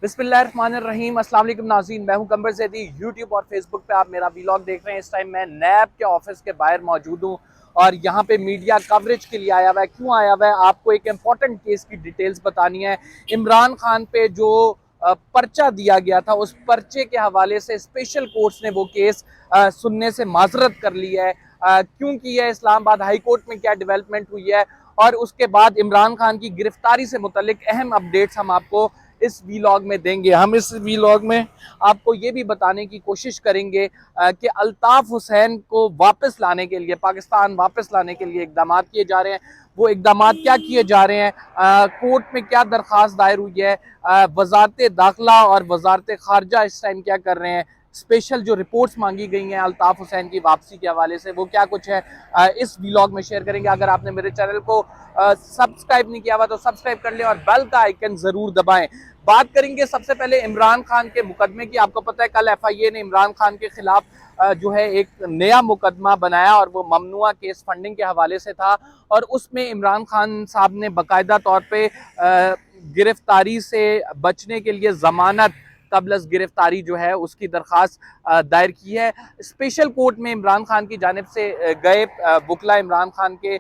बिस्मिल्लाहिर्रहमानिर्रहीम। अस्सलाम वालेकुम नाज़रीन, मैं हूं कंबर ज़ैदी। यूट्यूब और फेसबुक पे आप मेरा वीलॉग देख रहे हैं। इस टाइम मैं नैब के ऑफिस के बाहर मौजूद हूं और यहाँ पे मीडिया कवरेज के लिए आया हुआ है। क्यों आया हुआ है? आपको एक इम्पॉर्टेंट केस की डिटेल्स बतानी है। इमरान खान पे जो पर्चा दिया गया था, उस पर्चे के हवाले से स्पेशल कोर्ट्स ने वो केस सुनने से माजरत कर ली है। क्यों की है? इस्लामाबाद हाई कोर्ट में क्या डेवलपमेंट हुई है और उसके बाद इमरान खान की गिरफ्तारी से मुतल्लिक अहम अपडेट्स हम आपको इस वीलॉग में देंगे। हम इस वीलॉग में आपको ये भी बताने की कोशिश करेंगे कि अल्ताफ हुसैन को वापस लाने के लिए, पाकिस्तान वापस लाने के लिए इकदाम किए जा रहे हैं। वो इकदाम क्या किए जा रहे हैं, कोर्ट में क्या दरख्वास्त दायर हुई है, वजारत दाखिला और वजारत खारजा इस टाइम क्या कर रहे हैं, स्पेशल जो रिपोर्ट्स मांगी गई हैं अल्ताफ हुसैन की वापसी के हवाले से, वो क्या कुछ है, इस व्लॉग में शेयर करेंगे। अगर आपने मेरे चैनल को सब्सक्राइब नहीं किया हुआ तो सब्सक्राइब कर लें और बेल का आइकन जरूर दबाएं। बात करेंगे सबसे पहले इमरान खान के मुकदमे की। आपको पता है कल FIA ने इमरान खान के खिलाफ जो है एक नया मुकदमा बनाया और वो ममनुआ केस फंडिंग के हवाले से था और उसमें इमरान खान साहब ने बाकायदा तौर पे गिरफ्तारी से बचने के लिए जमानत कबल गिरफ्तारी जो है उसकी दरख्वास्त दायर की है। स्पेशल कोर्ट में इमरान खान की जानिब से गए वकला इमरान खान के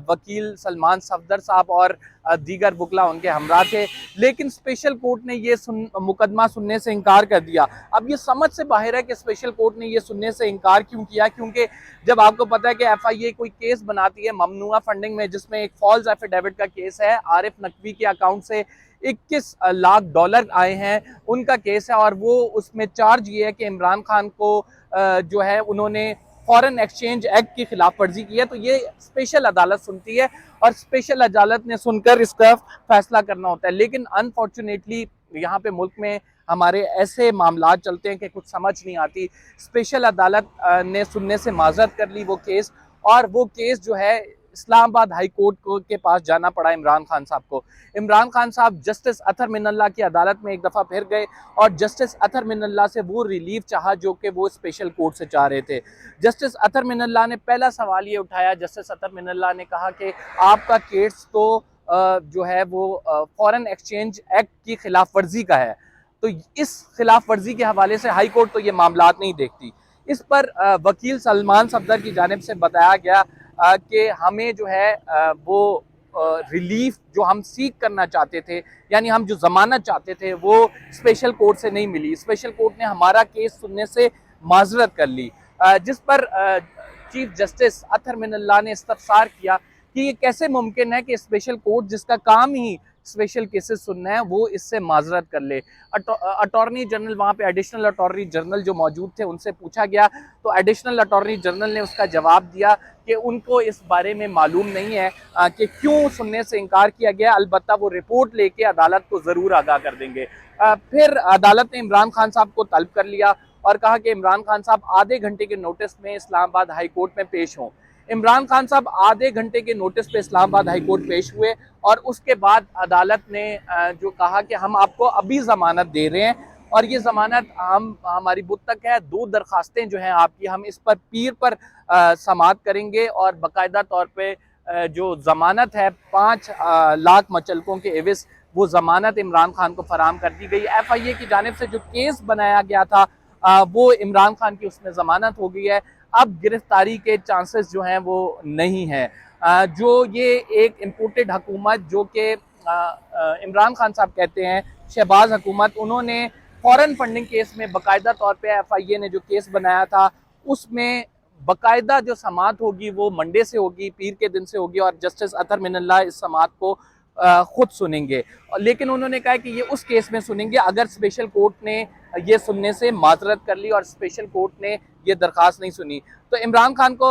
वकील सलमान सफदर साहब और दीगर वकला उनके हमरा थे, लेकिन स्पेशल कोर्ट ने ये मुकदमा सुनने से इनकार कर दिया। अब ये समझ से बाहर है कि स्पेशल कोर्ट ने ये सुनने से इनकार क्यों किया, क्योंकि जब आपको पता है कि FIA कोई केस बनाती है ममनुआ फंडिंग में, जिसमें एक फॉल्स एफिडेविट का केस है, आरिफ नकवी के अकाउंट से 21 लाख डॉलर आए हैं, उनका केस है और वो उसमें चार्ज ये है कि इमरान खान को जो है उन्होंने फॉरेन एक्सचेंज एक्ट की खिलाफ वर्जी की है। तो ये स्पेशल अदालत सुनती है और स्पेशल अदालत ने सुनकर इसका फैसला करना होता है। लेकिन अनफॉर्चुनेटली यहाँ पे मुल्क में हमारे ऐसे मामला चलते हैं कि कुछ समझ नहीं आती। स्पेशल अदालत ने सुनने से माजरत कर ली वो केस, और वो केस जो है इस्लामाबाद हाई कोर्ट के पास जाना पड़ा इमरान खान साहब को। इमरान खान साहब जस्टिस अतहर मिनल्ला की अदालत में एक दफ़ा फिर गए और जस्टिस अतहर मिनल्ला से वो रिलीफ चाहा जो कि वो स्पेशल कोर्ट से चाह रहे थे। जस्टिस अतहर मिनल्ला ने पहला सवाल ये उठाया, जस्टिस अतहर मिनल्ला ने कहा कि आपका केस तो जो है वो फॉरेन एक्सचेंज एक्ट की खिलाफ वर्जी का है, तो इस खिलाफ वर्जी के हवाले से हाई कोर्ट तो ये मामलात नहीं देखती। इस पर वकील सलमान सफदर की जानिब से बताया गया कि हमें जो है वो रिलीफ जो हम सीख करना चाहते थे, यानी हम जो जमानत चाहते थे, वो स्पेशल कोर्ट से नहीं मिली। स्पेशल कोर्ट ने हमारा केस सुनने से माजरत कर ली, जिस पर चीफ जस्टिस अतहर मिनल्ला ने इस्तफसार किया कि ये कैसे मुमकिन है कि स्पेशल कोर्ट जिसका काम ही स्पेशल केसेस सुनना है वो इससे माजरत कर ले। अटॉर्नी जनरल, वहाँ पे एडिशनल अटॉर्नी जनरल जो मौजूद थे, उनसे पूछा गया तो एडिशनल अटॉर्नी जनरल ने उसका जवाब दिया कि उनको इस बारे में मालूम नहीं है कि क्यों सुनने से इनकार किया गया, अलबत्ता वो रिपोर्ट लेके अदालत को ज़रूर आगाह कर देंगे। फिर अदालत ने इमरान खान साहब को तलब कर लिया और कहा कि इमरान खान साहब आधे घंटे के नोटिस में इस्लामाबाद हाई कोर्ट में पेश हों। इमरान खान साहब आधे घंटे के नोटिस पे इस्लामाबाद हाई कोर्ट पेश हुए और उसके बाद अदालत ने जो कहा कि हम आपको अभी ज़मानत दे रहे हैं और ये ज़मानत हमारी बुत तक है। 2 दरखास्तें जो हैं आपकी, हम इस पर पीर पर समाअत करेंगे और बाकायदा तौर पे जो ज़मानत है 5 लाख मचलकों के एवज, वो ज़मानत इमरान खान को फराम कर दी गई। FIA की जानिब से जो केस बनाया गया था वो इमरान खान की उसमें ज़मानत हो गई है। अब गिरफ्तारी के चांसेस जो हैं वो नहीं हैं। जो ये एक इम्पोर्टेड हुकूमत जो कि इमरान खान साहब कहते हैं शहबाज हुकूमत, उन्होंने फॉरेन फंडिंग केस में बाकायदा तौर पे FIA ने जो केस बनाया था उसमें बाकायदा जो समाअत होगी वो मंडे से होगी, पीर के दिन से होगी और जस्टिस अतहर मिनल्ला इस समाअत को खुद सुनेंगे। लेकिन उन्होंने कहा कि ये उस केस में सुनेंगे अगर स्पेशल कोर्ट ने ये सुनने से माजरत कर ली और स्पेशल कोर्ट ने ये दरख्वास्त नहीं सुनी। तो इमरान खान को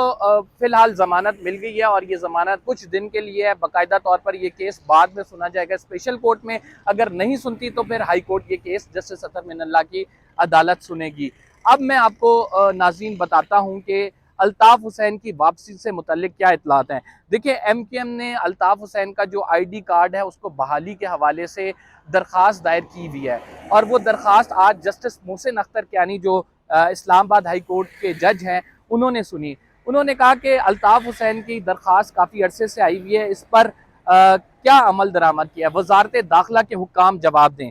फिलहाल ज़मानत मिल गई है और ये ज़मानत कुछ दिन के लिए है। बाकायदा तौर पर ये केस बाद में सुना जाएगा स्पेशल कोर्ट में। अगर नहीं सुनती तो फिर हाई कोर्ट ये केस जस्टिस अतहर मिनल्ला की अदालत सुनेगी। अब मैं आपको नाज़रीन बताता हूँ कि अल्ताफ हुसैन की वापसी से मुतल्लिक क्या इतलात हैं। देखिए, MKM ने अल्ताफ हुसैन का जो ID कार्ड है उसको बहाली के हवाले से दरख्वास्त दायर की हुई है और वो दरख्वास्त आज जस्टिस मोहसिन अख्तर कियानी जो इस्लामाबाद हाई कोर्ट के जज हैं उन्होंने सुनी। उन्होंने कहा कि अल्ताफ हुसैन की दरख्वास्त काफ़ी अरसे से आई हुई है, इस पर क्या अमल दरामद किया, वजारत दाखिला के हुक्काम जवाब दें।